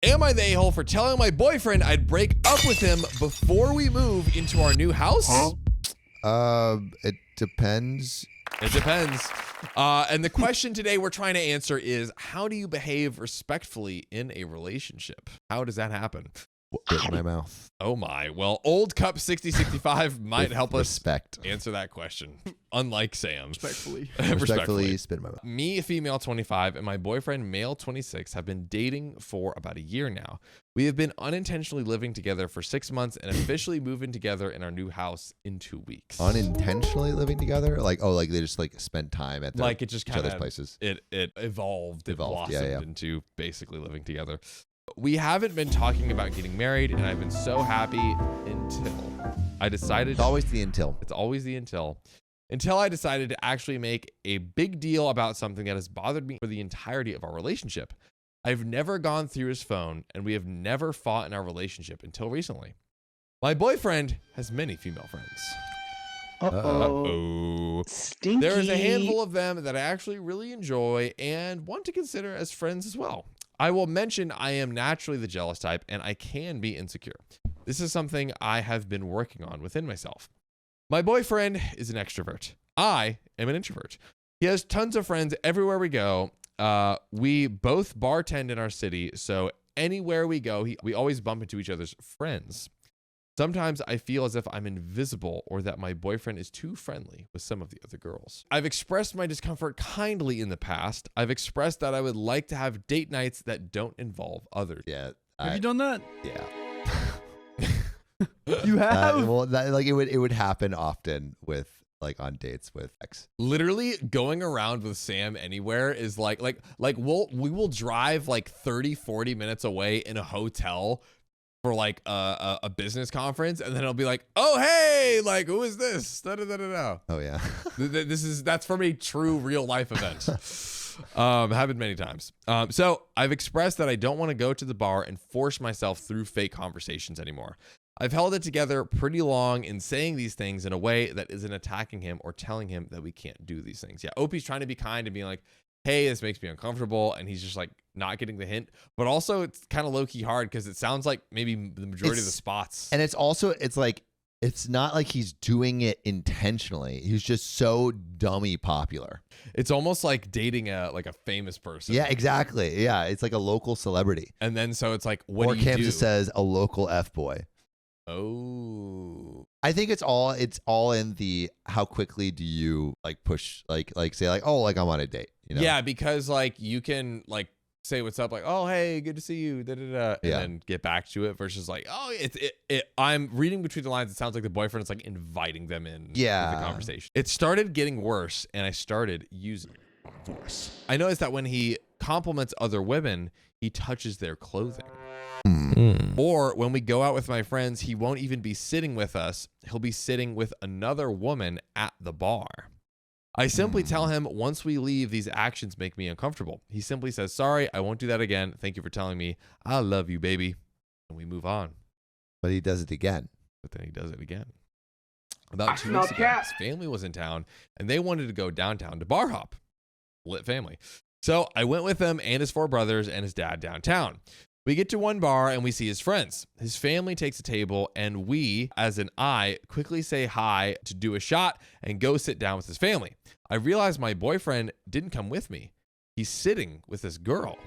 Am I the a-hole for telling my boyfriend I'd break up with him before we move into our new house? It depends. It depends. And the question today we're trying to answer is, how do you behave respectfully in a relationship? How does that happen? Spit in my mouth. Oh my. Well, Old Cup 6065 might help us Respect. answer that question. Unlike Sam. Respectfully. Respectfully spit in my mouth. Me, female 25, and my boyfriend, male 26, have been dating for about a year now. We have been unintentionally living together for 6 months and officially moving together in our new house in 2 weeks. Unintentionally living together? Like, oh, like they just like spend time at Like it just each kind other's of places. It evolved. It blossomed yeah. into basically living together. We haven't been talking about getting married, and I've been so happy until I decided. It's always the until. It's always the until. Until I decided to actually make a big deal about something that has bothered me for the entirety of our relationship. I've never gone through his phone, and we have never fought in our relationship until recently. My boyfriend has many female friends. Uh-oh. Stinky. There is a handful of them that I actually really enjoy and want to consider as friends as well. I will mention I am naturally the jealous type and I can be insecure. This is something I have been working on within myself. My boyfriend is an extrovert. I am an introvert. He has tons of friends everywhere we go. We both bartend in our city, so anywhere we go, we always bump into each other's friends. Sometimes I feel as if I'm invisible or that my boyfriend is too friendly with some of the other girls. I've expressed my discomfort kindly in the past. I've expressed that I would like to have date nights that don't involve others. Yeah. Have you done that? Yeah. You have? Well, like it would happen often with like on dates with ex. Literally going around with Sam anywhere is like we will drive like 30-40 minutes away in a hotel for like a business conference, and then it'll be like, oh hey, like who is this? Da-da-da-da-da. Oh yeah. That's from a true real life event. Happened many times. So I've expressed that I don't want to go to the bar and force myself through fake conversations anymore. I've held it together pretty long in saying these things in a way that isn't attacking him or telling him that we can't do these things. Yeah, Opie's trying to be kind and being like, hey, this makes me uncomfortable, and he's just like not getting the hint. But also it's kind of low-key hard because it sounds like maybe the majority of the spots. And it's like it's not like he's doing it intentionally. He's just so dummy popular. It's almost like dating a famous person. Yeah, exactly. Yeah, it's like a local celebrity. And then so it's like, what or do you Cam do? just says a local F boy. Oh, I think it's all in the how quickly do you like push like say like, oh, like I'm on a date, you know? Yeah, because like you can like say what's up, like, oh hey, good to see you, and then get back to it versus like, oh I'm reading between the lines. It sounds like the boyfriend is like inviting them in to the conversation. It started getting worse and I started using force. I noticed that when he compliments other women, he touches their clothing. Or when we go out with my friends, he won't even be sitting with us. He'll be sitting with another woman at the bar. I simply tell him once we leave, these actions make me uncomfortable. He simply says, sorry, I won't do that again. Thank you for telling me. I love you, baby. And we move on. But he does it again. But then he does it again. About 2 weeks ago, his family was in town and they wanted to go downtown to bar hop. Lit family. So I went with him and his 4 brothers and his dad downtown. We get to one bar and we see his friends. His family takes a table and we, as an I, quickly say hi to do a shot and go sit down with his family. I realize my boyfriend didn't come with me. He's sitting with this girl.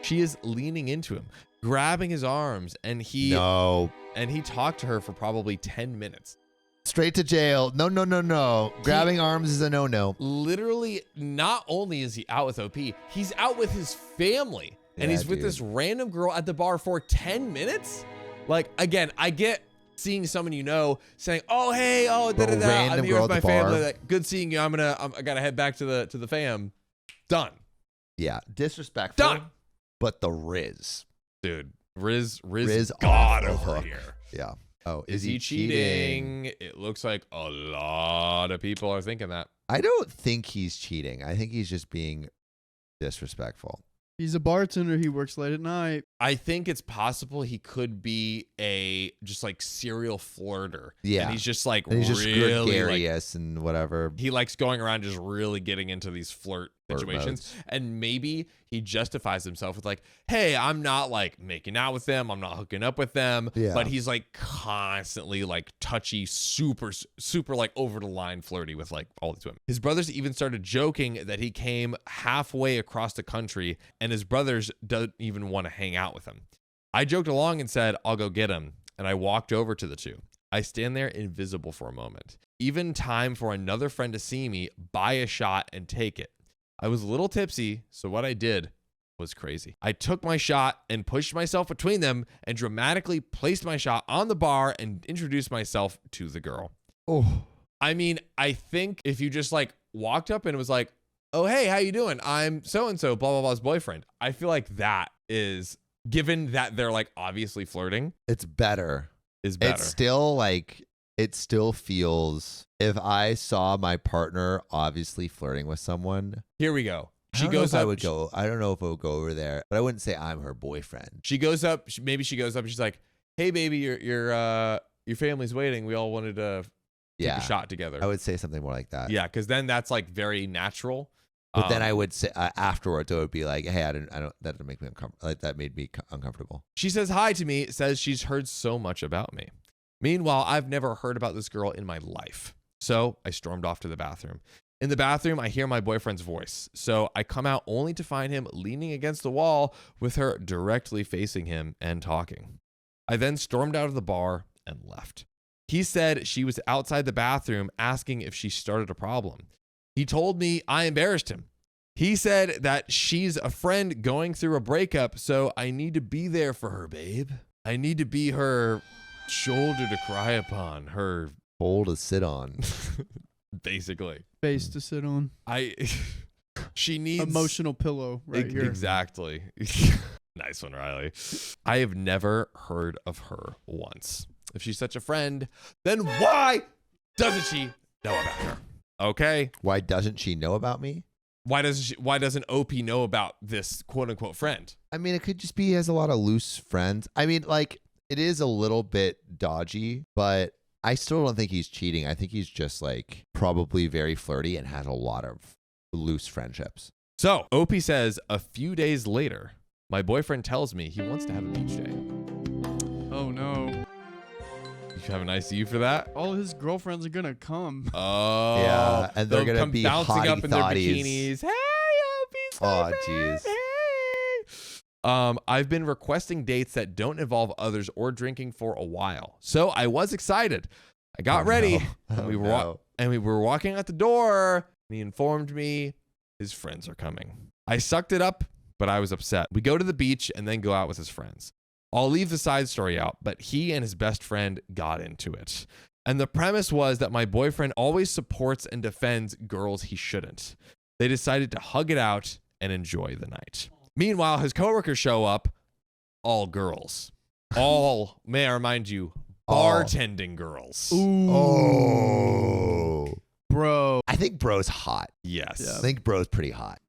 She is leaning into him, grabbing his arms, and he talked to her for probably 10 minutes. Straight to jail. No. Grabbing arms is a no. Literally, not only is he out with OP, he's out with his family. And he's with this random girl at the bar for 10 minutes? Like, again, I get seeing someone you know saying, oh, hey, oh, da-da-da, I'm here with my family. Like, good seeing you. I gotta head back to the fam. Done. Yeah, disrespectful. Done. But the Riz. Dude, Riz God over here. Yeah. Oh, is he cheating? It looks like a lot of people are thinking that. I don't think he's cheating. I think he's just being disrespectful. He's a bartender. He works late at night. I think it's possible he could be a just like serial flirter. Yeah. And he's just like and he's just really gregarious and whatever. He likes going around just really getting into these flirt situations. And maybe he justifies himself with like, hey, I'm not like making out with them. I'm not hooking up with them. Yeah. But he's like constantly like touchy, super like over the line flirty with like all these women. His brothers even started joking that he came halfway across the country and his brothers don't even want to hang out with him. I joked along and said, I'll go get him. And I walked over to the two. I stand there invisible for a moment. Even time for another friend to see me, buy a shot, and take it. I was a little tipsy, so what I did was crazy. I took my shot and pushed myself between them and dramatically placed my shot on the bar and introduced myself to the girl. Oh, I mean, I think if you just like walked up and was like, oh, hey, how you doing? I'm so-and-so, blah, blah, blah's boyfriend. I feel like that is, given that they're like obviously flirting, it's better. Is better. It's still like, it still feels, if I saw my partner obviously flirting with someone. Here we go. I don't know if I would go over there, but I wouldn't say I'm her boyfriend. She goes up, maybe she goes up and she's like, hey baby, your family's waiting. We all wanted to take a shot together. I would say something more like that. Yeah, because then that's like very natural. But then I would say afterwards, I would be like, hey, that didn't make me uncomfortable. Like, that made me uncomfortable. She says hi to me, says she's heard so much about me. Meanwhile, I've never heard about this girl in my life. So I stormed off to the bathroom. In the bathroom, I hear my boyfriend's voice. So I come out only to find him leaning against the wall with her directly facing him and talking. I then stormed out of the bar and left. He said she was outside the bathroom asking if she started a problem. He told me I embarrassed him. He said that she's a friend going through a breakup, so I need to be there for her, babe. I need to be her shoulder to cry upon, her hole to sit on. Basically. Face to sit on. She needs emotional pillow right here. Exactly. Nice one, Riley. I have never heard of her once. If she's such a friend, then why doesn't she know about her? Okay. Why doesn't she know about me? Why doesn't OP know about this quote unquote friend? I mean, it could just be he has a lot of loose friends. I mean, like, it is a little bit dodgy, but I still don't think he's cheating. I think he's just like probably very flirty and has a lot of loose friendships. So OP says a few days later, my boyfriend tells me he wants to have a beach day. Oh no. You have an ICU for that? All his girlfriends are gonna come. Oh. Yeah, and they're going to be bouncing hottie up in their thotties. bikinis. Hey, OP's Oh, boyfriend. jeez. Hey. I've been requesting dates that don't involve others or drinking for a while. So I was excited. I got ready. No. And we were walking out the door. And he informed me his friends are coming. I sucked it up, but I was upset. We go to the beach and then go out with his friends. I'll leave the side story out, but he and his best friend got into it. And the premise was that my boyfriend always supports and defends girls he shouldn't. They decided to hug it out and enjoy the night. Meanwhile, his coworkers show up, all girls. All, may I remind you, bartending girls. Ooh. Oh. Bro. I think bro's hot. Yes. Yeah. I think bro's pretty hot.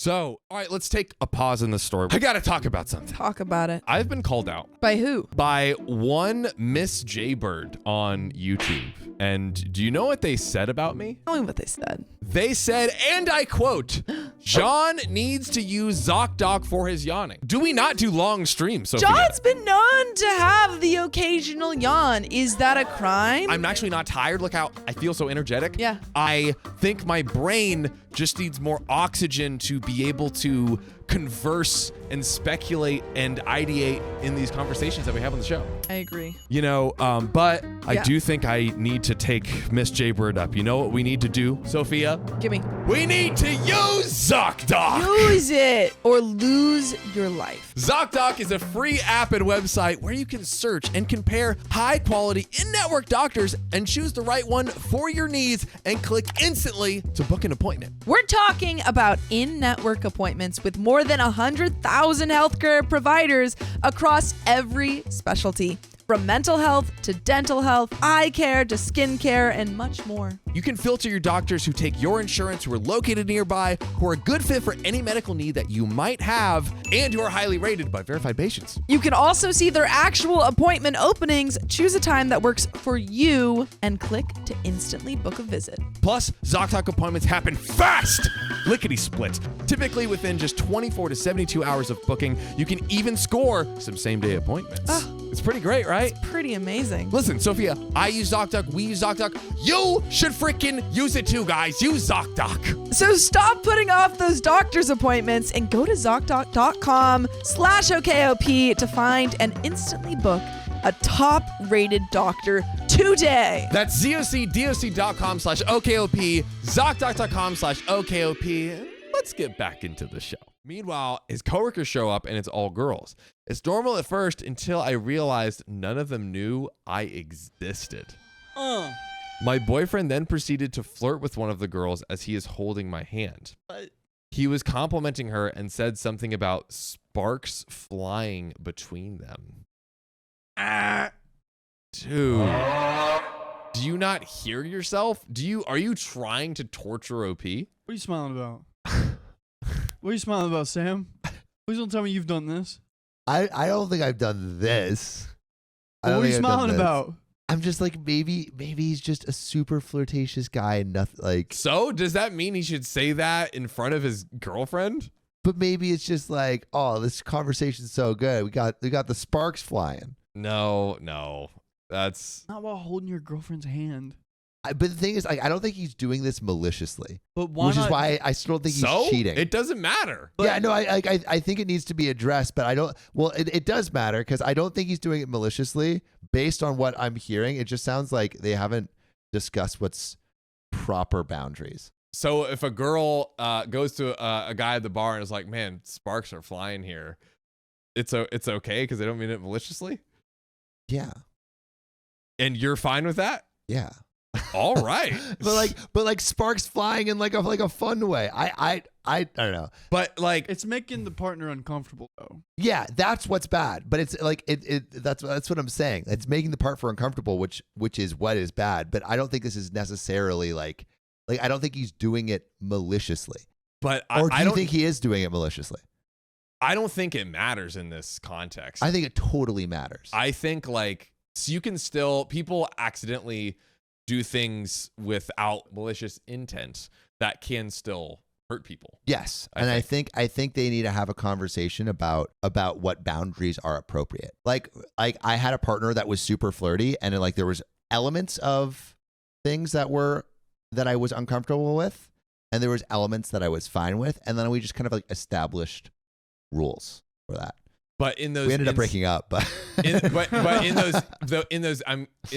So, all right, let's take a pause in the story. I got to talk about something. Talk about it. I've been called out By who? by one Miss Jaybird on YouTube. And do you know what they said about me? Tell me what they said. They said, and I quote, John needs to use ZocDoc for his yawning. Do we not do long streams, Sophia? John's been known to have the occasional yawn. Is that a crime? I'm actually not tired. Look how I feel so energetic. Yeah. I think my brain just needs more oxygen to be able to converse and speculate and ideate in these conversations that we have on the show. I agree. You know, but I Yeah. do think I need to take Miss Jaybird up. You know what we need to do, Sophia? Give me. We need to use ZocDoc. Use it or lose your life. ZocDoc is a free app and website where you can search and compare high-quality in-network doctors and choose the right one for your needs and click instantly to book an appointment. We're talking about in-network appointments with more than 100,000 healthcare providers across every specialty, from mental health to dental health, eye care to skin care, and much more. You can filter your doctors who take your insurance, who are located nearby, who are a good fit for any medical need that you might have, and who are highly rated by verified patients. You can also see their actual appointment openings, choose a time that works for you, and click to instantly book a visit. Plus, ZocDoc appointments happen fast, lickety-split. Typically within just 24 to 72 hours of booking, you can even score some same-day appointments. It's pretty great, right? Pretty amazing. Listen, Sophia, I use ZocDoc, we use ZocDoc. You should freaking use it too, guys. Use ZocDoc. So stop putting off those doctor's appointments and go to ZocDoc.com/OKOP to find and instantly book a top-rated doctor today. That's ZocDoc.com/OKOP, ZocDoc.com/OKOP. Let's get back into the show. Meanwhile, his coworkers show up and it's all girls. It's normal at first until I realized none of them knew I existed. My boyfriend then proceeded to flirt with one of the girls as he is holding my hand. He was complimenting her and said something about sparks flying between them. Dude, do you not hear yourself? Are you trying to torture OP? What are you smiling about? What are you smiling about, Sam? Please don't tell me you've done this. I don't think I've done this. What are you smiling about? I'm just like, maybe he's just a super flirtatious guy and nothing like. So does that mean he should say that in front of his girlfriend? But maybe it's just like, oh, this conversation's so good. We got the sparks flying. No, that's Not while holding your girlfriend's hand. But the thing is, like, I don't think he's doing this maliciously. But why which not? is why I still don't think so he's cheating. it doesn't matter. Yeah, no, I think it needs to be addressed, but I don't. Well, it does matter because I don't think he's doing it maliciously. Based on what I'm hearing, it just sounds like they haven't discussed what's proper boundaries. So if a girl goes to a guy at the bar and is like, "Man, sparks are flying here," it's okay because they don't mean it maliciously. Yeah, And you're fine with that? yeah. All right. but like sparks flying in like a fun way. I don't know. But like, It's making the partner uncomfortable, though. Yeah, that's what's bad. But it's like that's what I'm saying. It's making the partner uncomfortable, which is what is bad. But I don't think this is necessarily like I don't think he's doing it maliciously. but Or do I you don't think he is doing it maliciously? I don't think it matters in this context. I think it totally matters. I think like, so you can still, people accidentally do things without malicious intent that can still hurt people. Yes. I think they need to have a conversation about what boundaries are appropriate. Like I had a partner that was super flirty and like there was elements of things that I was uncomfortable with and there was elements that I was fine with, and then we just kind of like established rules for that. But in those, We ended up breaking up, but but in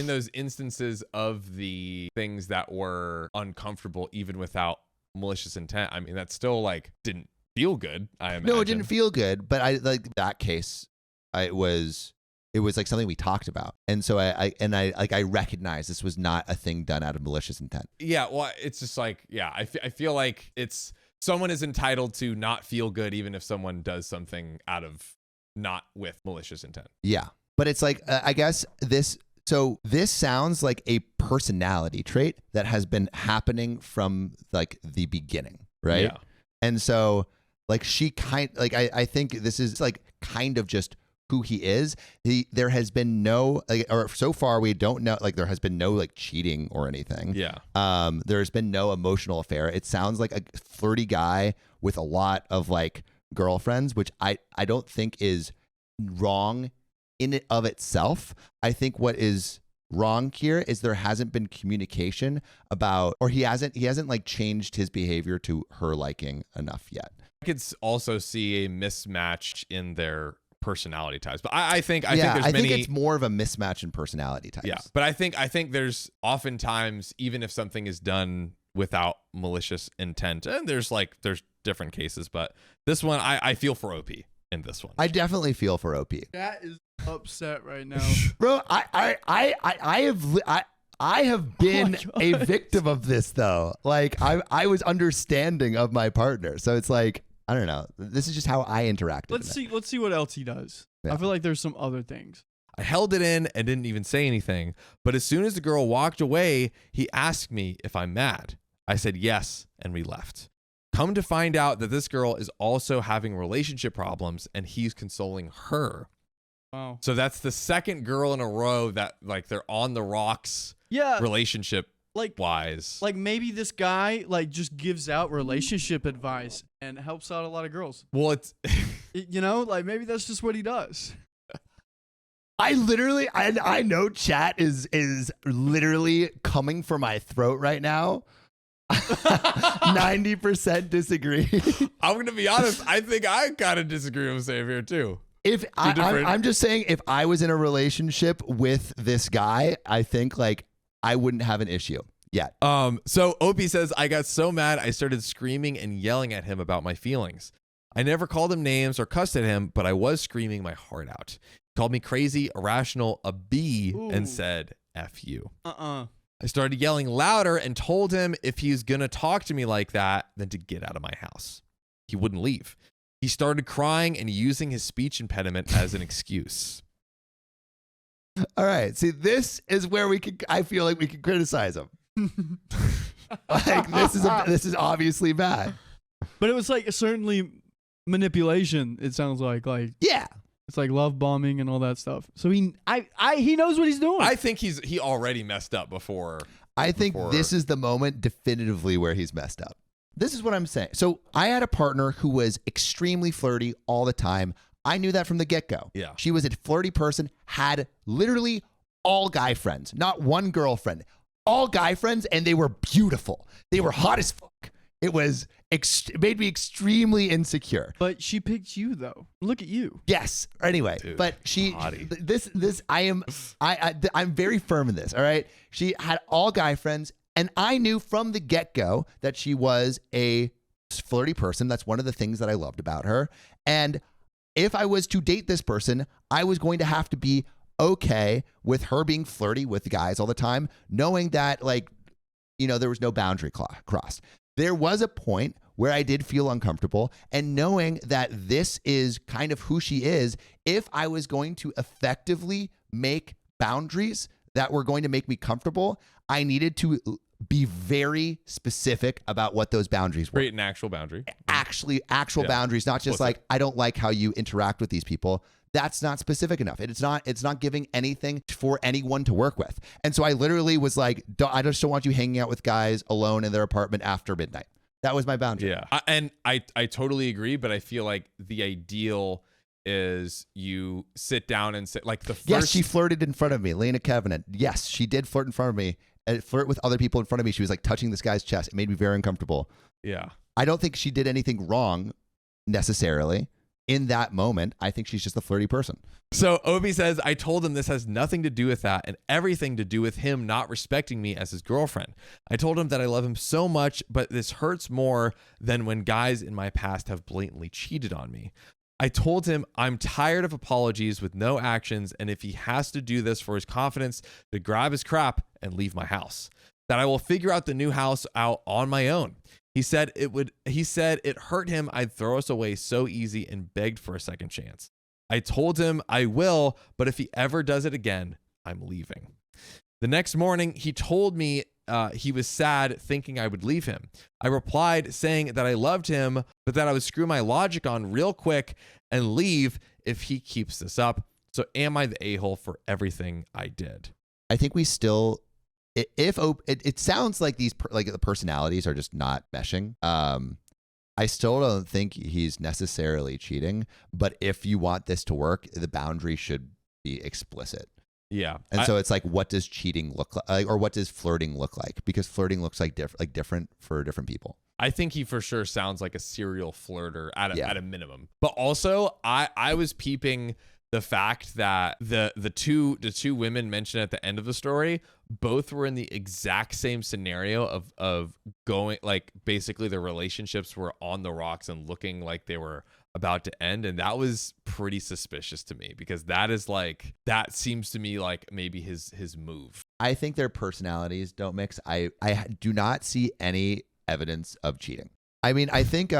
those instances of the things that were uncomfortable, even without malicious intent, I mean, that still like didn't feel good. I imagine. no, it didn't feel good. But I like that case. It was like something we talked about, and so I recognize this was not a thing done out of malicious intent. Yeah, well, it's just like, yeah, I feel like it's someone is entitled to not feel good even if someone does something out of not with malicious intent. Yeah, but it's like I guess this. So this sounds like a personality trait that has been happening from like the beginning, right? Yeah. And so like I think this is like kind of just who he is. There has been no or so far we don't know, like there has been no like cheating or anything. Yeah. There's been no emotional affair. It sounds like a flirty guy with a lot of like girlfriends, which I don't think is wrong in and of itself. I think what is wrong here is there hasn't been communication about, or he hasn't like changed his behavior to her liking enough yet. I could also see a mismatch in their personality types, but I think there's many. think it's more of a mismatch in personality types. Yeah, but I think there's oftentimes, even if something is done without malicious intent, and there's different cases, but this one I feel for OP in this one. I definitely feel for OP. That is upset right now. Bro, I have been a victim of this though. Like I was understanding of my partner. So it's like, I don't know. This is just how I interacted. Let's see what else he does. Yeah. I feel like there's some other things. I held it in and didn't even say anything. But as soon as the girl walked away, he asked me if I'm mad. I said yes, and we left. Come to find out that this girl is also having relationship problems and he's consoling her. Wow. So that's the second girl in a row that like they're on the rocks Yeah. relationship Like wise. Like maybe this guy like just gives out relationship advice and helps out a lot of girls. Well, it's You know, like maybe that's just what he does. I know chat is literally coming for my throat right now. 90% disagree. I'm gonna be honest. I think I kind of disagree with Sam here too. If I'm just saying, if I was in a relationship with this guy, I think like I wouldn't have an issue yet. So Opie says, I got so mad I started screaming and yelling at him about my feelings. I never called him names or cussed at him, but I was screaming my heart out. He called me crazy, irrational, a B, and said, F you. I started yelling louder and told him if he's going to talk to me like that, then to get out of my house. He wouldn't leave. He started crying and using his speech impediment as an excuse. All right. See, this is where I feel like we can criticize him. Like this is obviously bad. But it was like certainly manipulation. It sounds like Yeah. it's like love bombing and all that stuff. So he knows what he's doing. I think he already messed up before. I think this is the moment definitively where he's messed up. This is what I'm saying. So I had a partner who was extremely flirty all the time. I knew that from the get-go. Yeah. She was a flirty person, had literally all guy friends, not one girlfriend, all guy friends, and they were beautiful. They were hot as fuck. It made me extremely insecure. But she picked you though. Look at you. Yes. Anyway, Dude, but I'm very firm in this. All right. She had all guy friends, and I knew from the get-go that she was a flirty person. That's one of the things that I loved about her. And if I was to date this person, I was going to have to be okay with her being flirty with guys all the time, knowing that there was no boundary crossed. There was a point where I did feel uncomfortable, and knowing that this is kind of who she is, if I was going to effectively make boundaries that were going to make me comfortable, I needed to be very specific about what those boundaries were. Create an actual boundary. Actual boundaries, not just like, I don't like how you interact with these people. That's not specific enough. It's not giving anything for anyone to work with. And so I literally was like, I just don't want you hanging out with guys alone in their apartment after midnight. That was my boundary. Yeah. I totally agree, but I feel like the ideal is you sit down and sit like the first. Yes, she flirted in front of me. Lena Covenant. Yes, she did flirt in front of me and flirt with other people in front of me. She was like touching this guy's chest. It made me very uncomfortable. Yeah. I don't think she did anything wrong necessarily in that moment. I think she's just a flirty person. So Obi says, I told him this has nothing to do with that and everything to do with him not respecting me as his girlfriend. I told him that I love him so much, but this hurts more than when guys in my past have blatantly cheated on me. I told him I'm tired of apologies with no actions, and if he has to do this for his confidence, to grab his crap and leave my house, that I will figure out the new house out on my own. He said it hurt him I'd throw us away so easy and begged for a second chance. I told him I will, but if he ever does it again, I'm leaving. The next morning, he told me he was sad thinking I would leave him. I replied saying that I loved him, but that I would screw my logic on real quick and leave if he keeps this up. So am I the a-hole for everything I did? I think we still... It sounds like the personalities are just not meshing. I still don't think he's necessarily cheating, but if you want this to work, the boundary should be explicit. Yeah. And so it's like, what does cheating look like, or what does flirting look like? Because flirting looks like different for different people. I think he for sure sounds like a serial flirter at a minimum. But also, I was peeping the fact that the two women mentioned at the end of the story both were in the exact same scenario of going, like, basically their relationships were on the rocks and looking like they were about to end, and that was pretty suspicious to me, because that seems to me like maybe his move. I think their personalities don't mix. I do not see any evidence of cheating. I mean, I think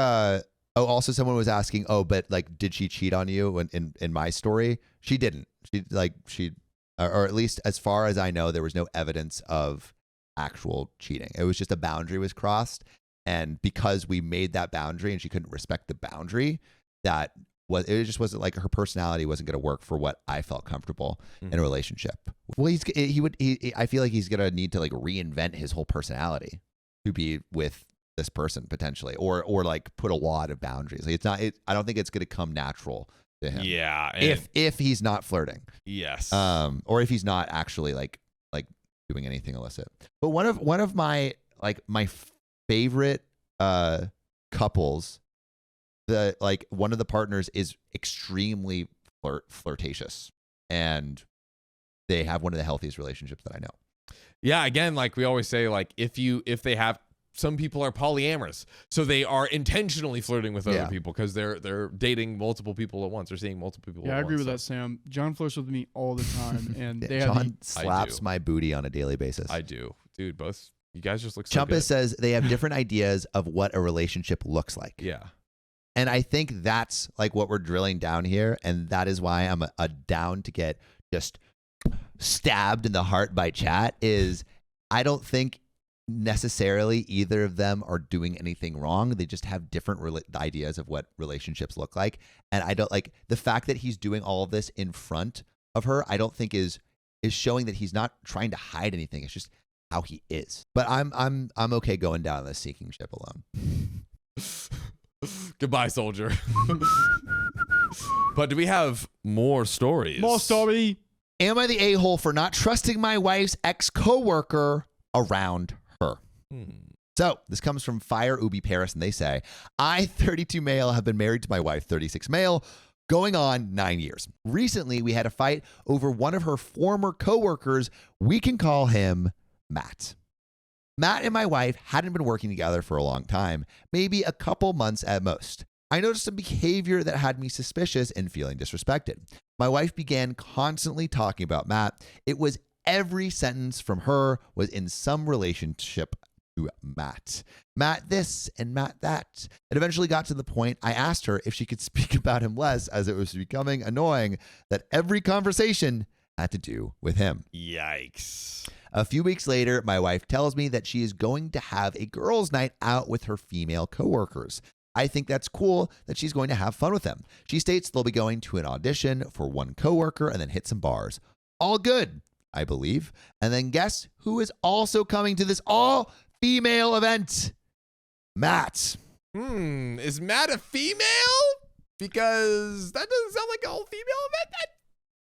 Oh, also someone was asking, oh, but like, did she cheat on you in my story? She didn't. Or at least as far as I know, there was no evidence of actual cheating. It was just a boundary was crossed. And because we made that boundary and she couldn't respect the boundary, it just wasn't like her personality wasn't going to work for what I felt comfortable in a relationship. Well, I feel like he's going to need to like reinvent his whole personality to be with this person potentially, or like put a lot of boundaries. Like I don't think it's going to come natural to him. Yeah. If he's not flirting. Yes. Or if he's not actually like doing anything illicit. But one of my favorite couples, one of the partners is extremely flirtatious, and they have one of the healthiest relationships that I know. Yeah, again, like we always say, like if they have, some people are polyamorous, so they are intentionally flirting with other people because they're dating multiple people at once or seeing multiple people. Yeah, at I agree once, with that, Sam. John flirts with me all the time, and John slaps my booty on a daily basis. I do, dude. Both you guys just look so Chumpus good. says they have different ideas of what a relationship looks like. Yeah. And I think that's like what we're drilling down here. And that is why I'm a down to get just stabbed in the heart by chat is I don't think necessarily either of them are doing anything wrong. They just have different ideas of what relationships look like. And I don't like the fact that he's doing all of this in front of her. I don't think is showing that he's not trying to hide anything. It's just how he is. But I'm okay going down this sinking ship alone. Goodbye, soldier. But do we have more stories? More story. Am I the a-hole for not trusting my wife's ex-coworker around her? So this comes from Fire Ubi Paris, and they say, I, 32 male, have been married to my wife, 36 male, going on 9 years. Recently, we had a fight over one of her former coworkers. We can call him Matt. Matt and my wife hadn't been working together for a long time, maybe a couple months at most. I noticed some behavior that had me suspicious and feeling disrespected. My wife began constantly talking about Matt. It was every sentence from her was in some relationship to Matt. Matt this and Matt that. It eventually got to the point I asked her if she could speak about him less, as it was becoming annoying that every conversation had to do with him. Yikes. A few weeks later, my wife tells me that she is going to have a girls' night out with her female coworkers. I think that's cool that she's going to have fun with them. She states they'll be going to an audition for one coworker and then hit some bars. All good, I believe. And then guess who is also coming to this all-female event? Matt. Is Matt a female? Because that doesn't sound like a whole female event.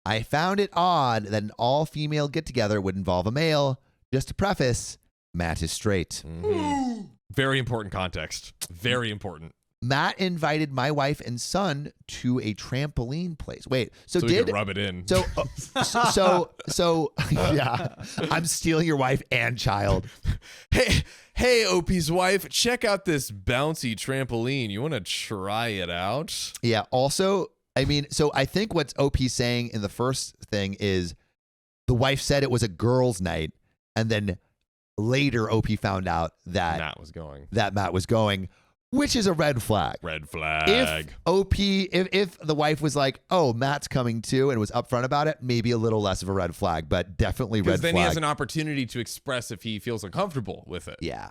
I found it odd that an all-female get-together would involve a male. Just to preface, Matt is straight. Very important context. Very important. Matt invited my wife and son to a trampoline place. Wait, so we can rub it in. So yeah, I'm stealing your wife and child. Hey, OP's wife, check out this bouncy trampoline. You want to try it out? Yeah. Also, I mean, so I think what's OP saying in the first thing is the wife said it was a girls' night, and then later OP found out that Matt was going, which is a red flag. Red flag. If the wife was like, oh, Matt's coming too, and was upfront about it, maybe a little less of a red flag, but definitely red flag. Because then he has an opportunity to express if he feels uncomfortable with it. Yeah.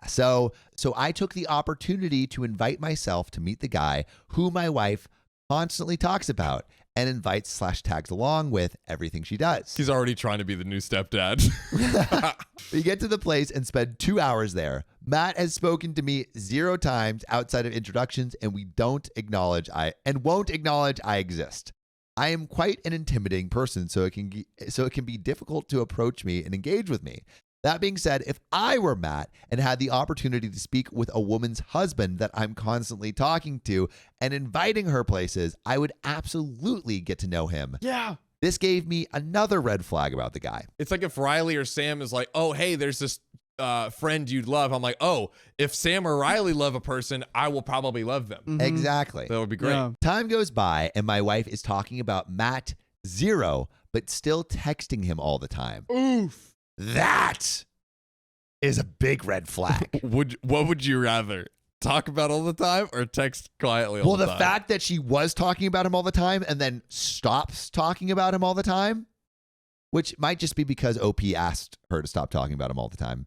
So I took the opportunity to invite myself to meet the guy who my wife constantly talks about and invites / tags along with everything she does. He's already trying to be the new stepdad. We get to the place and spend 2 hours there. Matt has spoken to me 0 times outside of introductions, and won't acknowledge I exist. I am quite an intimidating person, so it can be difficult to approach me and engage with me. That being said, if I were Matt and had the opportunity to speak with a woman's husband that I'm constantly talking to and inviting her places, I would absolutely get to know him. Yeah. This gave me another red flag about the guy. It's like if Riley or Sam is like, oh, hey, there's this friend you'd love. I'm like, oh, if Sam or Riley love a person, I will probably love them. Mm-hmm. Exactly. That would be great. Yeah. Time goes by and my wife is talking about Matt 0, but still texting him all the time. Oof. That is a big red flag. What would you rather? talk about all the time or text quietly all the time? Well, the fact that she was talking about him all the time and then stops talking about him all the time, which might just be because OP asked her to stop talking about him all the time,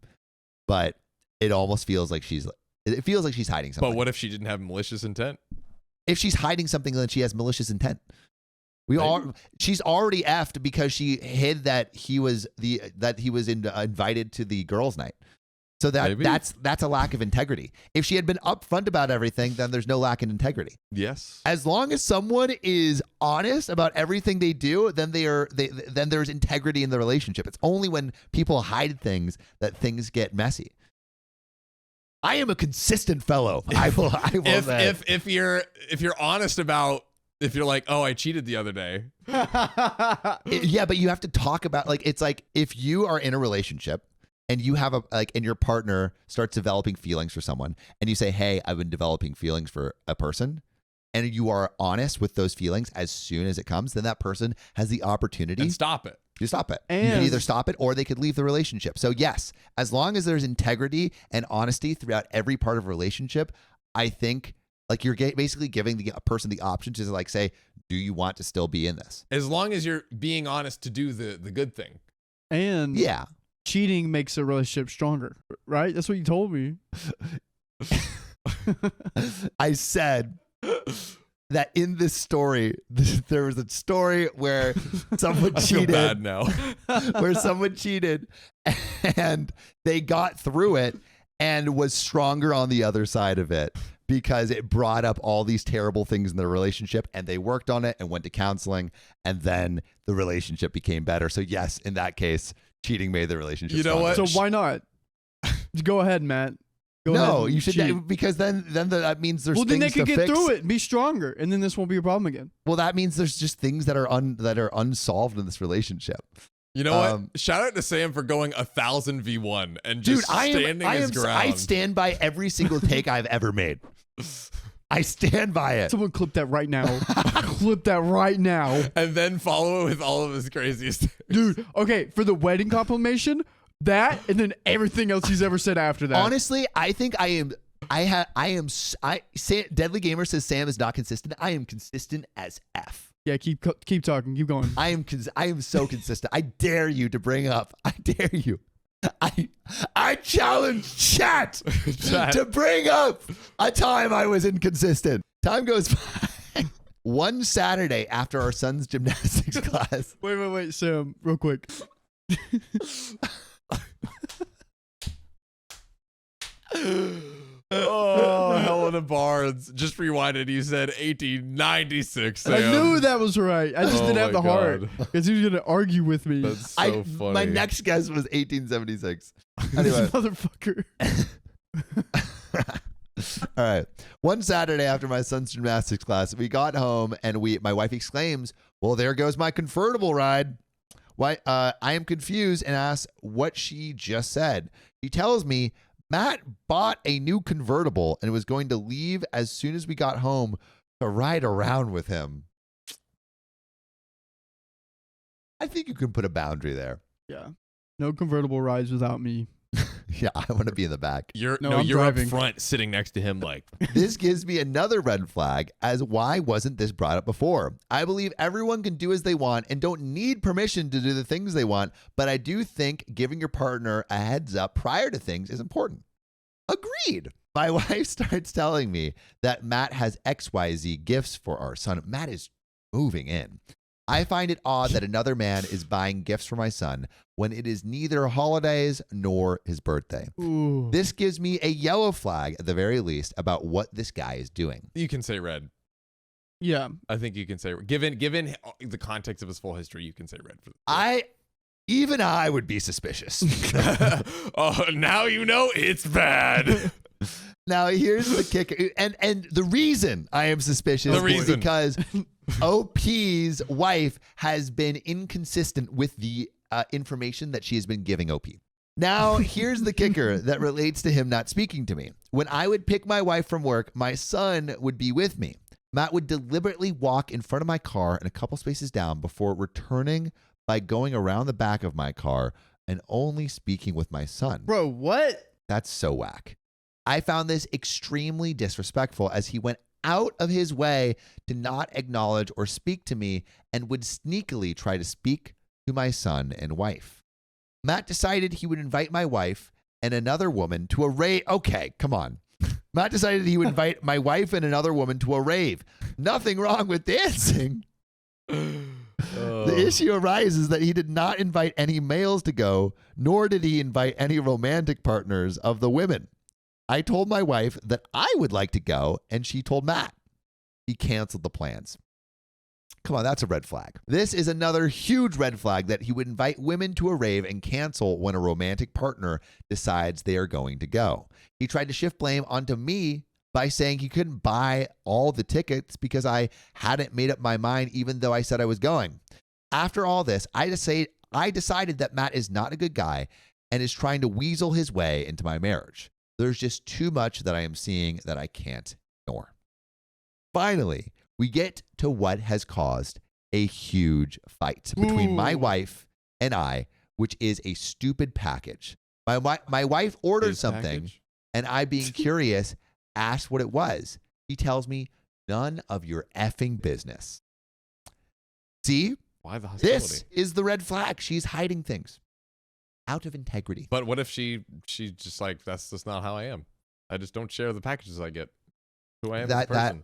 but it almost feels like she's hiding something. But what if she didn't have malicious intent? If she's hiding something, then she has malicious intent. She's already effed because she hid that he was invited to the girls' night. So that's a lack of integrity. If she had been upfront about everything, then there's no lack in integrity. Yes. As long as someone is honest about everything they do, then then there's integrity in the relationship. It's only when people hide things that things get messy. I am a consistent fellow. I will if you're honest about, if you're like, oh, I cheated the other day. Yeah, but you have to talk about, like, it's like if you are in a relationship and you have and your partner starts developing feelings for someone and you say, hey, I've been developing feelings for a person, and you are honest with those feelings as soon as it comes, then that person has the opportunity And stop it. to stop it. And you can either stop it or they could leave the relationship. So yes, as long as there's integrity and honesty throughout every part of a relationship, I think like you're basically giving the person the option to like say, do you want to still be in this? As long as you're being honest to do the good thing. And Yeah. cheating makes a relationship stronger, right? That's what you told me. I said that in this story, there was a story where someone I feel cheated. bad now. Where someone cheated and they got through it and was stronger on the other side of it because it brought up all these terrible things in their relationship, and they worked on it and went to counseling, and then the relationship became better. So yes, in that case, cheating made the relationship You know stronger. what? So why not? Go ahead, Matt. Go ahead No, and you should cheat. because then that means there's Well, then they things could to get fix. through it and be stronger, and then this won't be a problem again. Well, that means there's just things that are unsolved in this relationship. You know what? Shout out to Sam for going 1,000 v1 and Dude, just standing his ground. I stand by every single take I've ever made. I stand by it. Someone clip that right now. Clip that right now. And then follow it with all of his craziest things. Dude, okay, for the wedding confirmation, that, and then everything else he's ever said after that. Honestly, I think Deadly Gamer says Sam is not consistent. I am consistent as F. Yeah, keep talking. Keep going. I am so consistent. I dare you to bring up. I dare you. I challenge chat to bring up a time I was inconsistent. Time goes by. One Saturday after our son's gymnastics class. Wait, Sam, real quick. Oh, Helena Barnes. Just rewinded. You said 1896. Sam. I knew that was right. I just Oh didn't have my the heart God. because he was going to argue with me. That's so funny. My next guess was 1876. This Anyway. motherfucker. All right. One Saturday after my son's gymnastics class, we got home and my wife exclaims, well, there goes my convertible ride. Why? I am confused and ask what she just said. She tells me Matt bought a new convertible and was going to leave as soon as we got home to ride around with him. I think you can put a boundary there. Yeah. No convertible rides without me. Yeah, I want to be in the back. You're I'm you're driving. up front sitting next to him like This gives me another red flag as why wasn't this brought up before? I believe everyone can do as they want and don't need permission to do the things they want, but I do think giving your partner a heads up prior to things is important. Agreed. My wife starts telling me that Matt has XYZ gifts for our son. Matt is moving in. I find it odd that another man is buying gifts for my son when it is neither holidays nor his birthday. Ooh. This gives me a yellow flag at the very least about what this guy is doing. you can say red. Yeah. I think you can say given the context of his full history, you can say red for Even I would be suspicious. Oh, now you know it's bad. Now here's the kicker, and the reason I am suspicious is because OP's wife has been inconsistent with the information that she has been giving OP. Now here's the kicker that relates to him not speaking to me. When I would pick my wife from work, my son would be with me. Matt would deliberately walk in front of my car and a couple spaces down before returning by going around the back of my car and only speaking with my son. Bro, what? That's so whack. I found this extremely disrespectful as he went out of his way to not acknowledge or speak to me and would sneakily try to speak to my son and wife. Matt decided he would invite my wife and another woman to a rave. Okay, come on. Matt decided he would invite my wife and another woman to a rave. Nothing wrong with dancing. The issue arises that he did not invite any males to go, nor did he invite any romantic partners of the women. I told my wife that I would like to go, and she told Matt. He canceled the plans. Come on, that's a red flag. This is another huge red flag that he would invite women to a rave and cancel when a romantic partner decides they are going to go. He tried to shift blame onto me by saying he couldn't buy all the tickets because I hadn't made up my mind even though I said I was going. After all this, I decided that Matt is not a good guy and is trying to weasel his way into my marriage. There's just too much that I am seeing that I can't ignore. Finally, we get to what has caused a huge fight between my wife and I, which is a stupid package. My wife ordered something, and I, being curious, asked what it was. He tells me, none of your effing business. See? Why the hostility? This is the red flag. She's hiding things out of integrity. But what if she's just like, that's just not how I am. I just don't share the packages I get. Who I am as a person.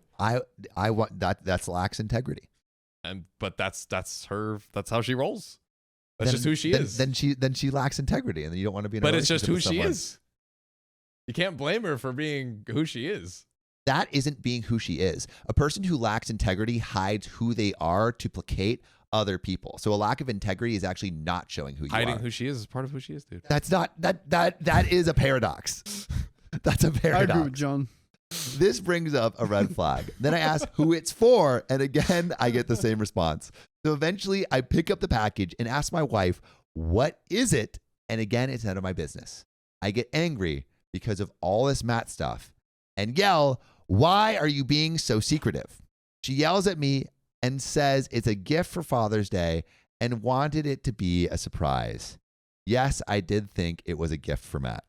I want that's lax integrity. But that's her. That's how she rolls. That's just who she is. Then she lacks integrity, and then you don't want to be in a But it's just who relationship with she someone. is. You can't blame her for being who she is. That isn't being who she is. A person who lacks integrity hides who they are to placate other people. So a lack of integrity is actually not showing who you are. Hiding who she is part of who she is, dude. That's not that is a paradox. That's a paradox. I agree with John. This brings up a red flag. Then I ask who it's for, and again, I get the same response. So eventually, I pick up the package and ask my wife, what is it? And again, it's none of my business. I get angry because of all this Matt stuff and yell, why are you being so secretive? She yells at me and says it's a gift for Father's Day and wanted it to be a surprise. Yes, I did think it was a gift for Matt.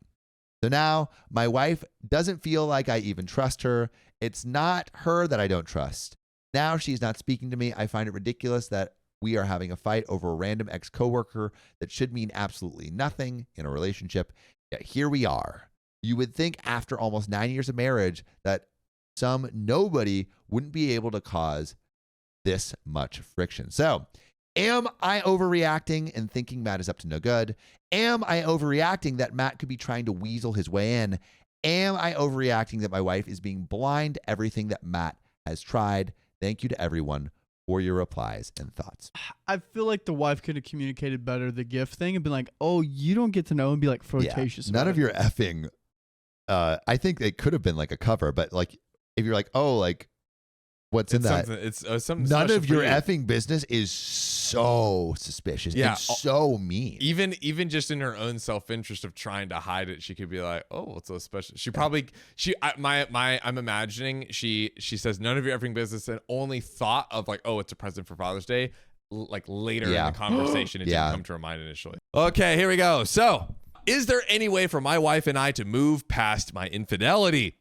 So now my wife doesn't feel like I even trust her. It's not her that I don't trust. Now she's not speaking to me. I find it ridiculous that we are having a fight over a random ex-coworker that should mean absolutely nothing in a relationship. Yet here we are. You would think after almost 9 years of marriage that some nobody wouldn't be able to cause this much friction. So, am I overreacting and thinking Matt is up to no good? Am I overreacting that Matt could be trying to weasel his way in? Am I overreacting that my wife is being blind to everything that Matt has tried? Thank you to everyone for your replies and thoughts. I feel like the wife could have communicated better the gift thing and been like, oh, you don't get to know, and be like flirtatious. None about of it. your effing, I think it could have been like a cover, but like if you're like, oh, like what's in that? It's something. None special of for your you. effing business is so suspicious. Yeah. It's so mean. Even just in her own self-interest of trying to hide it, she could be like, "Oh, it's so special." I'm imagining she says none of your effing business, and only thought of like, "Oh, it's a present for Father's Day." Like later in the conversation, it didn't come to her mind initially. Okay, here we go. So, is there any way for my wife and I to move past my infidelity?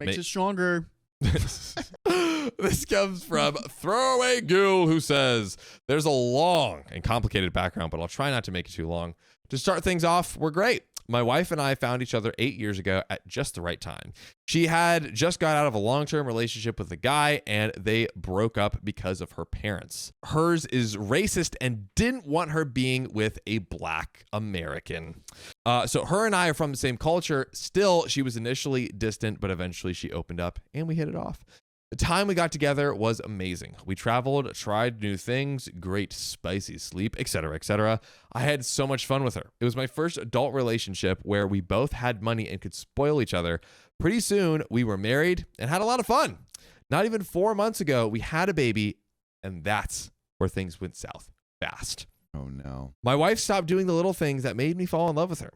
Makes it stronger. This comes from Throwaway Ghoul, who says, there's a long and complicated background, but I'll try not to make it too long. To start things off, we're great. My wife and I found each other 8 years ago at just the right time. She had just got out of a long-term relationship with a guy, and they broke up because of her parents. Hers is racist and didn't want her being with a black American. So her and I are from the same culture. Still, she was initially distant, but eventually she opened up and we hit it off. The time we got together was amazing. We traveled, tried new things, great spicy sleep, etc., etc. I had so much fun with her. It was my first adult relationship where we both had money and could spoil each other. Pretty soon, we were married and had a lot of fun. Not even 4 months ago, we had a baby, and that's where things went south fast. Oh, no. My wife stopped doing the little things that made me fall in love with her.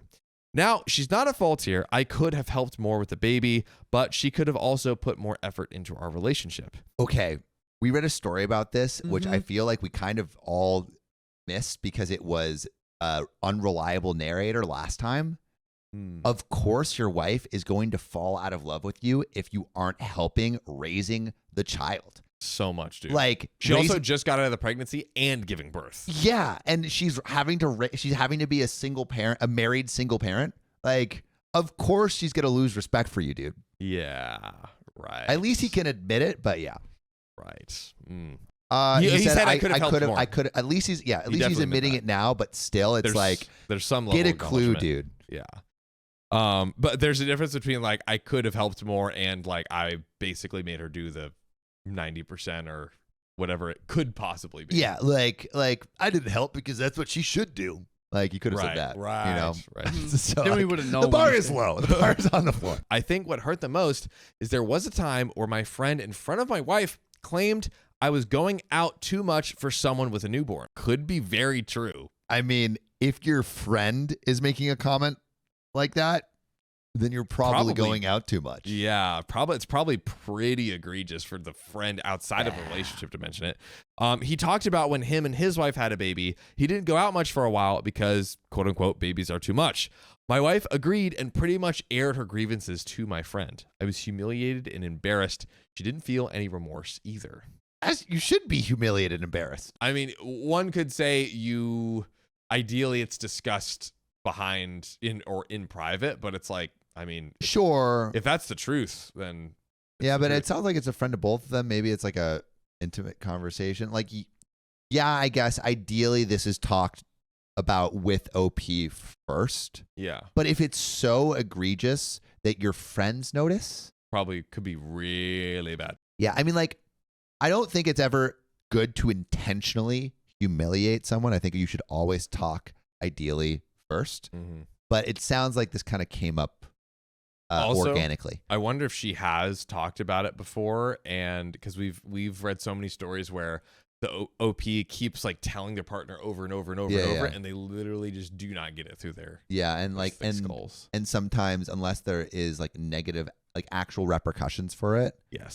Now, she's not at fault here. I could have helped more with the baby, but she could have also put more effort into our relationship. Okay. We read a story about this, which I feel like we kind of all missed because it was an unreliable narrator last time. Of course, your wife is going to fall out of love with you if you aren't helping raising the child. So much, dude. Like she also just got out of the pregnancy and giving birth. Yeah, and she's having to be a single parent, a married single parent. Like, of course, she's gonna lose respect for you, dude. Yeah, right. At least he can admit it, but yeah, right. He said I could have helped more. I could. At least he's definitely admitting it now, but still, it's there's some level get a of clue, acknowledgement. dude. Yeah. But there's a difference between like I could have helped more and like I basically made her do the 90% or whatever it could possibly be. Yeah, like I didn't help because that's what she should do. Like you could have said that, right? You know, right. So, Then we wouldn't know. The bar is low. The bar is on the floor. I think what hurt the most is there was a time where my friend in front of my wife claimed I was going out too much for someone with a newborn. Could be very true. I mean, if your friend is making a comment like that, then you're probably going out too much. Yeah, it's probably pretty egregious for the friend outside of the relationship to mention it. He talked about when him and his wife had a baby, he didn't go out much for a while because, quote unquote, babies are too much. My wife agreed and pretty much aired her grievances to my friend. I was humiliated and embarrassed. She didn't feel any remorse either. As you should be humiliated and embarrassed. I mean, one could say ideally it's discussed in private, but it's like, I mean, sure. If that's the truth, then yeah, but it sounds like it's a friend of both of them. Maybe it's like a intimate conversation. Like, yeah, I guess ideally this is talked about with OP first. Yeah. But if it's so egregious that your friends notice, probably could be really bad. Yeah, I mean, like, I don't think it's ever good to intentionally humiliate someone. I think you should always talk ideally first. Mm-hmm. But it sounds like this kind of came up also, organically. I wonder if she has talked about it before, and because we've read so many stories where the OP keeps like telling their partner over and over and over and over, and they literally just do not get it through their and like skulls. And sometimes unless there is like negative, like actual repercussions for it,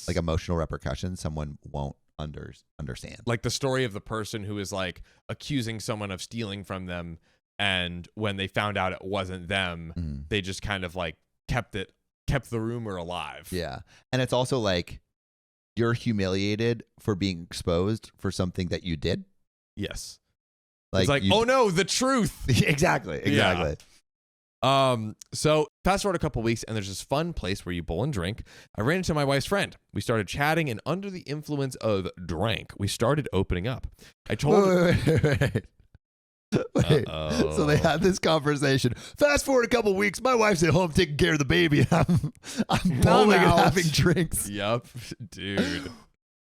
like emotional repercussions, someone won't understand. Like the story of the person who is like accusing someone of stealing from them, and when they found out it wasn't them, they just kind of like kept the rumor alive. Yeah. And it's also like you're humiliated for being exposed for something that you did. Yes. Like, it's like, oh no, the truth. Exactly. Yeah. So fast forward a couple weeks, and there's this fun place where you bowl and drink. I ran into my wife's friend. We started chatting, and under the influence of drink, we started opening up. I told Wait. So they had this conversation. Fast forward a couple weeks, my wife's at home taking care of the baby. I'm bowling and having drinks. Yep, dude.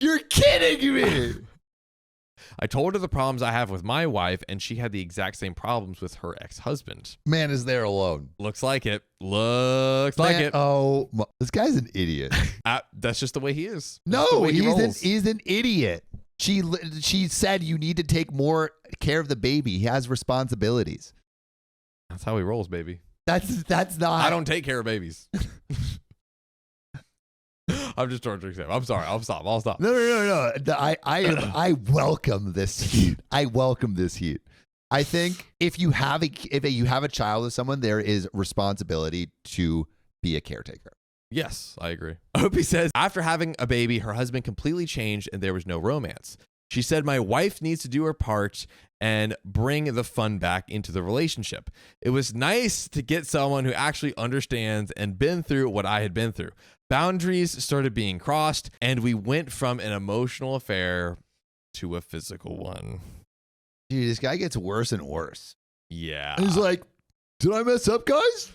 You're kidding me. I told her the problems I have with my wife, and she had the exact same problems with her ex-husband. Man is there alone. Looks like it. Looks like it. Oh, this guy's an idiot. That's just the way he is. No, he's an idiot. She said you need to take more care of the baby. He has responsibilities. That's how he rolls, baby. That's not. I don't take care of babies. I'm just torturing Sam. I'm sorry. I'll stop. No. I welcome this heat. I think if you have a child with someone, there is responsibility to be a caretaker. Yes, I agree. Opie says, after having a baby, her husband completely changed and there was no romance. She said, my wife needs to do her part and bring the fun back into the relationship. It was nice to get someone who actually understands and been through what I had been through. Boundaries started being crossed, and we went from an emotional affair to a physical one. Dude, this guy gets worse and worse. Yeah. He's like, did I mess up, guys?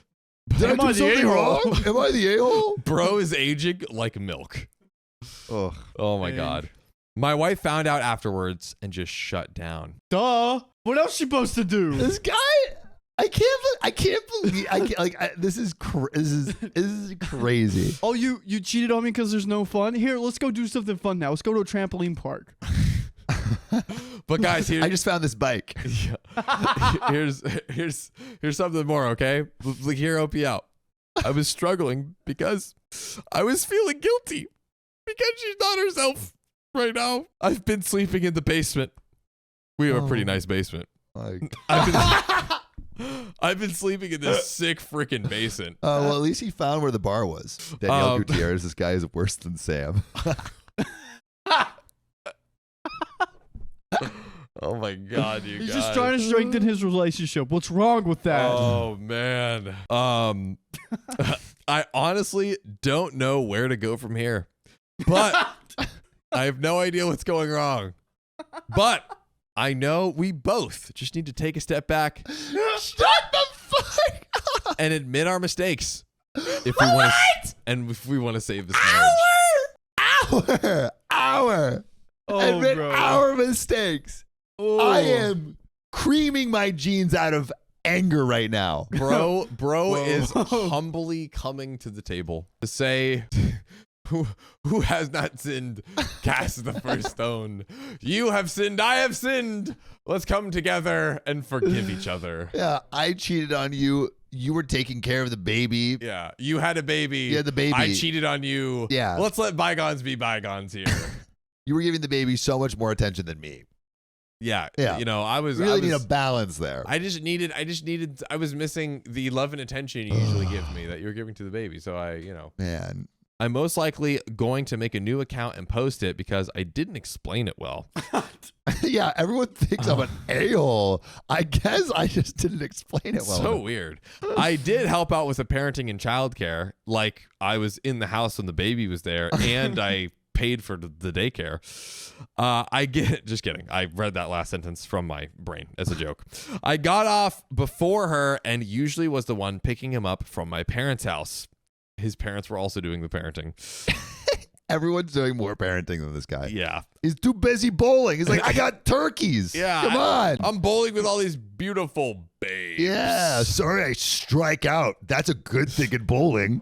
Did I do something wrong? Am I the a-hole? Bro is aging like milk. Oh my God. My wife found out afterwards and just shut down. Duh. What else she supposed to do? This guy, I can't believe this is crazy. Oh, you cheated on me because there's no fun? Here, let's go do something fun now. Let's go to a trampoline park. But guys, I just found this bike. Here's something more, okay? Hear OP out. I was struggling because I was feeling guilty because she's not herself right now. I've been sleeping in the basement. We have a pretty nice basement. I've been sleeping in this sick freaking basin. Well, at least he found where the bar was. Danielle Gutierrez, this guy is worse than Sam. Oh my God, you He's guys. just trying to strengthen his relationship. What's wrong with that? Oh man. I honestly don't know where to go from here. But I have no idea what's going wrong. But I know we both just need to take a step back. Shut the fuck up. And admit our mistakes. If we want to if we want to save this marriage. Hour. Admit bro. our mistakes. Oh. I am creaming my jeans out of anger right now. Bro Whoa. is humbly coming to the table to say, who has not sinned, cast the first stone. You have sinned, I have sinned. Let's come together and forgive each other. Yeah, I cheated on you. You were taking care of the baby. Yeah, you had a baby. You had the baby. I cheated on you. Yeah. Let's let bygones be bygones here. You were giving the baby so much more attention than me. Yeah. Yeah. You know, I was Really need a balance there. I was missing the love and attention you usually give me that you were giving to the baby. So Man. I'm most likely going to make a new account and post it because I didn't explain it well. Yeah, everyone thinks I'm an a-hole. I guess I just didn't explain it well. So weird. I did help out with the parenting and childcare. Like I was in the house when the baby was there and I paid for the daycare. Just kidding. I read that last sentence from my brain as a joke. I got off before her and usually was the one picking him up from my parents' house. His parents were also doing the parenting. Everyone's doing more parenting than this guy. Yeah. He's too busy bowling. He's like, I got turkeys. Yeah. Come on. I'm bowling with all these beautiful babes. Yeah. Sorry, I strike out. That's a good thing in bowling.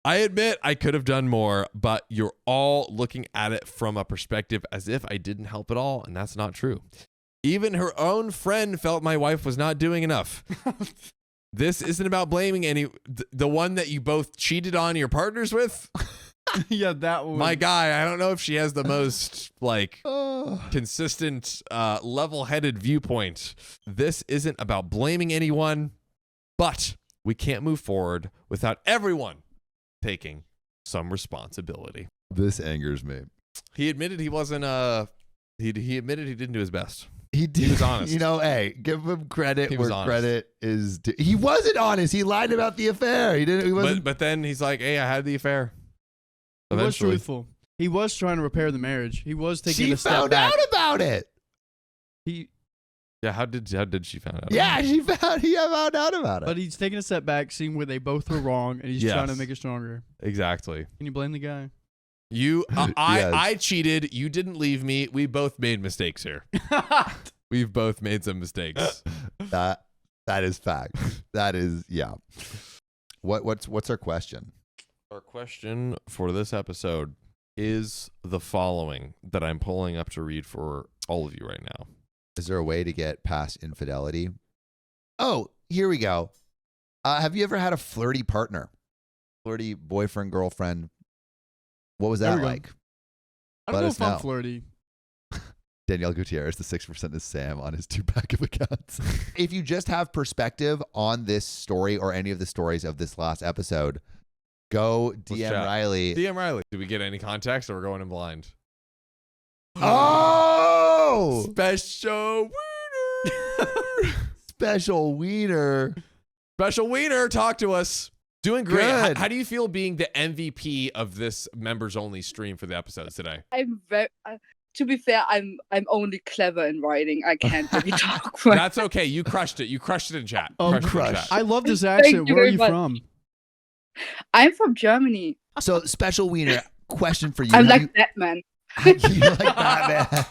I admit I could have done more, but you're all looking at it from a perspective as if I didn't help at all, and that's not true. Even her own friend felt my wife was not doing enough. This isn't about blaming the one that you both cheated on your partners with. Yeah, that one. My guy, I don't know if she has the most consistent, level-headed viewpoint. This isn't about blaming anyone, but we can't move forward without everyone taking some responsibility. This angers me. He admitted he wasn't he admitted he didn't do his best. He did. He was honest. You know, hey, give him credit He where was honest. credit is due. He wasn't honest. He lied about the affair. He didn't. He wasn't. But then he's like, "Hey, I had the affair." He was Eventually. truthful. He was trying to repair the marriage. He was taking She a step found back. out about it. Yeah, how did she find out? Yeah, he found out about it. But he's taking a step back, seeing where they both were wrong, and he's Yes. trying to make it stronger. Exactly. Can you blame the guy? You, Yes. I cheated. You didn't leave me. We both made mistakes here. We've both made some mistakes. that is fact. That is What's our question? Our question for this episode is the following that I'm pulling up to read for all of you right now. Is there a way to get past infidelity? Oh, here we go. Have you ever had a flirty partner? Flirty boyfriend, girlfriend? What was that There we go. like? I don't Let know us if I'm know. flirty. Danielle Gutierrez, the 6% is Sam on his 2-pack of accounts. If you just have perspective on this story or any of the stories of this last episode, go DM chat. Riley. DM Riley. Did we get any context or we're going in blind? Oh! Special wiener. Special wiener. Special wiener. Talk to us. Doing great. Good. How do you feel being the MVP of this members only stream for the episodes today? I'm very. To be fair, I'm only clever in writing. I can't really talk. Right? That's okay. You crushed it. You crushed it in chat. Oh, Crushed it in crushed. chat. I love this Thank accent. you Where are very you much. from? I'm from Germany. So, special wiener, question for you. I'm Have like Batman. you like Batman.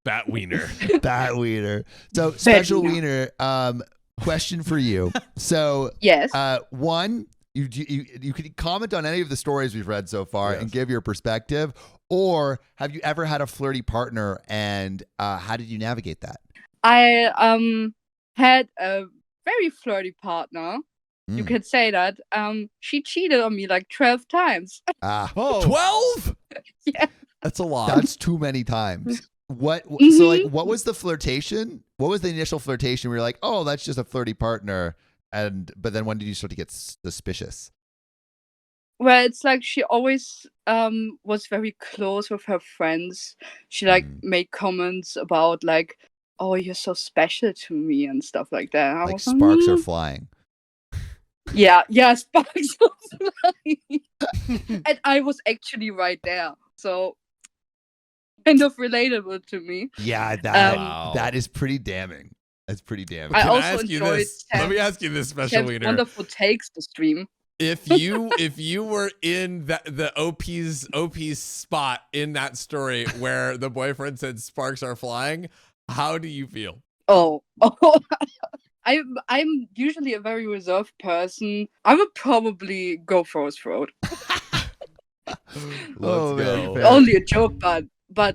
Bat wiener. Bat wiener. So, special wiener. wiener, question for you. So, Yes. one, you can comment on any of the stories we've read so far Yes. and give your perspective. Or have you ever had a flirty partner and how did you navigate that? I had a very flirty partner. You Mm. can say that. She cheated on me like 12 times. Ah, Oh, 12? Yeah. That's a lot. that's too many times. What? So Mhm. like, what was the flirtation? What was the initial flirtation? Where you're like, oh, that's just a flirty partner, but then when did you start to get suspicious? Well, it's like she always was very close with her friends. She like Mm. made comments about like, "Oh, you're so special to me" and stuff like that. And I Like was sparks are "Mm." flying. Yeah, sparks were flying. And I was actually right there, so kind of relatable to me. Yeah, that Wow. that is pretty damning. That's pretty damning. I Can also I ask you enjoyed this? Let me Sam's- ask you this, Special Sam's Wiener. wonderful takes to stream. If you were in the OP's spot in that story where the boyfriend said sparks are flying, how do you feel? Oh. I'm usually a very reserved person. I would probably go for his throat. Let's Oh, man, go. fair. Only a joke, but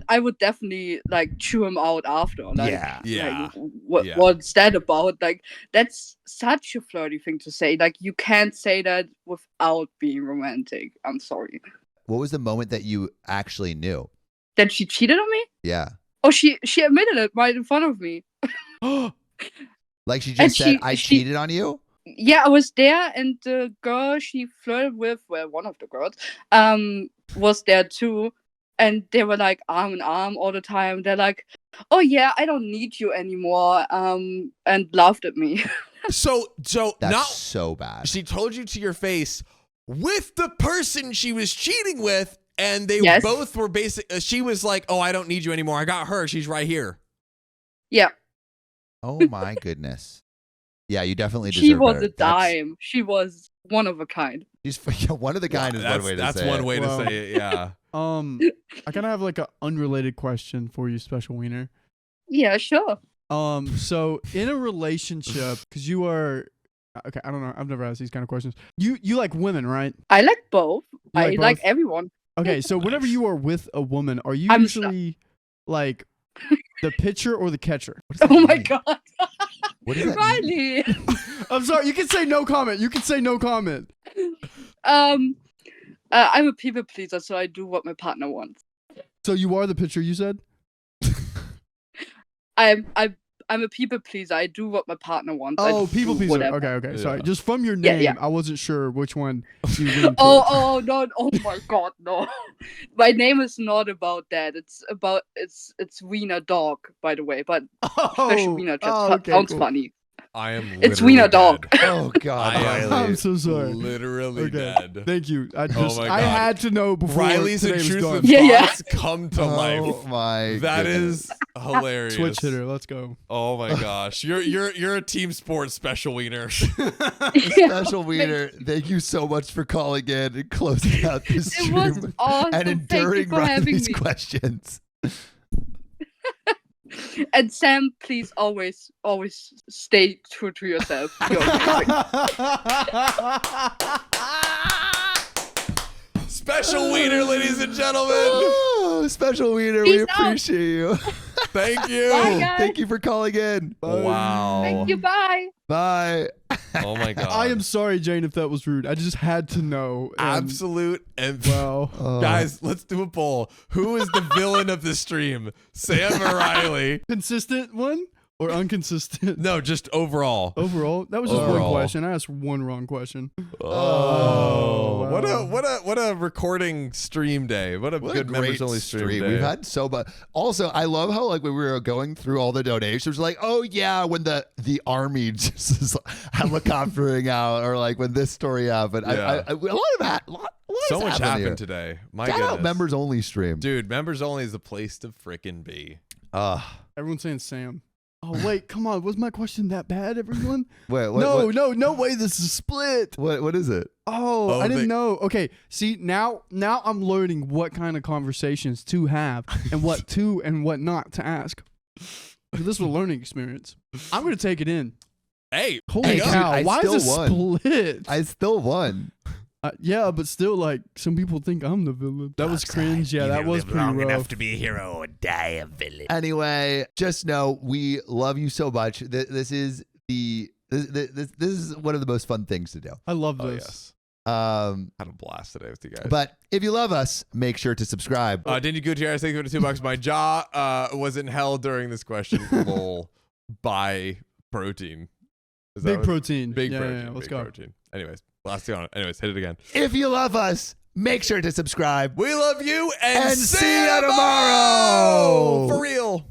I would definitely like chew him out after. Like, Yeah. Yeah. Like, what's that about? Like, that's such a flirty thing to say. Like, you can't say that without being romantic. I'm sorry. What was the moment that you actually knew? That she cheated on me? Yeah. Oh, she admitted it right in front of me. Like she And just said, she- I she- cheated on you? Yeah, I was there, and the girl she flirted with, well, one of the girls, was there too, and they were like arm in arm all the time. They're like, "Oh yeah, I don't need you anymore," and laughed at me. So That's not so bad. she told you to your face with the person she was cheating with, and they Yes. both were basic. She was like, "Oh, I don't need you anymore. I got her. She's right here." Yeah, Oh my goodness. Yeah, you definitely deserve she was better. a dime. She was one of a kind. She's one of the kind is one way to That's say one it. way Well, to say it. Yeah. I kind of have like an unrelated question for you, Special Wiener. Yeah, sure. So in a relationship, because you are, okay, I don't know, I've never asked these kind of questions. You like women, right? I like both. You I like like both? everyone. Okay, so whenever Nice. you are with a woman, are you I'm usually like the pitcher or the catcher? What does that Oh my mean? god, What does that mean? Riley. I'm sorry, you can say no comment. You can say no comment. I'm a people pleaser, so I do what my partner wants. So you are the pitcher, you said? I'm a people pleaser. I do what my partner wants. Oh, I people do pleaser. whatever. Okay. Sorry. Yeah. Just from your Yeah, name, yeah. I wasn't sure which one you leaned Oh no! Oh my God, no! My name is not about that. It's Wiener dog, by the way. But special Wiener just sounds funny. I am. It's literally Wiener dog. dead. Oh God, I am- Riley. I'm so sorry. Literally Okay. dead. Thank you. I Oh my I God. had to know before Riley's today was intrusive done. Yeah, yeah. thoughts come to life. Oh my That goodness. is hilarious. Switch hitter. Let's go. Oh my gosh, you're a team sports Special Wiener. Special Wiener, thank you so much for calling in and closing out this It stream was awesome. and Thank you enduring for having Riley's me. questions. And Sam, please always stay true to yourself. You're amazing. Special Wiener, ladies and gentlemen. Oh, Special Wiener, we Peace out. appreciate you. Thank you. Bye, guys. Thank you for calling in. Wow. Thank you. Bye. Bye. Oh my god. I am sorry, Jane, if that was rude. I just had to know. absolute and Wow. Oh. guys, let's do a poll. Who is the villain of the stream? Sam or Riley? Consistent one or inconsistent? No, just overall. Overall, that was just Overall. one question. I asked one wrong question. Oh, wow. what a recording stream day. What a What good a members great only stream day. We've had so much. Also, I love how like when we were going through all the donations, like, oh yeah, when the army just is helicoptering out, or like when this story happened. Yeah. A lot of so much happened here. today. My Shout goodness. out members only stream. Dude, members only is the place to frickin' be. Everyone's saying Sam. Oh wait, come on. Was my question that bad, everyone? Wait, No way. This is split. what is it? Oh, I didn't they- know. Okay, see now I'm learning what kind of conversations to have and what to and what not to ask. This was a learning experience. I'm gonna take it in. Hey, Holy Hey, dude, cow! I Why still is it won. split? I still won. Yeah, but still, like some people think I'm the villain. That was cringe. Yeah, that was pretty rough. to be a hero or die a villain. Anyway, just know we love you so much. This is one of the most fun things to do. I love Oh, this. yes. Had a blast today with you guys. But if you love us, make sure to subscribe. Dingy Gutierrez, thank you for the $2. My jaw wasn't held during this question. Lol. By protein. Is that Big what- protein. Big Yeah, protein. yeah, let's big go. Protein. Anyways, last thing on it. Anyways, hit it again. If you love us, make sure to subscribe. We love you And see ya tomorrow. For real.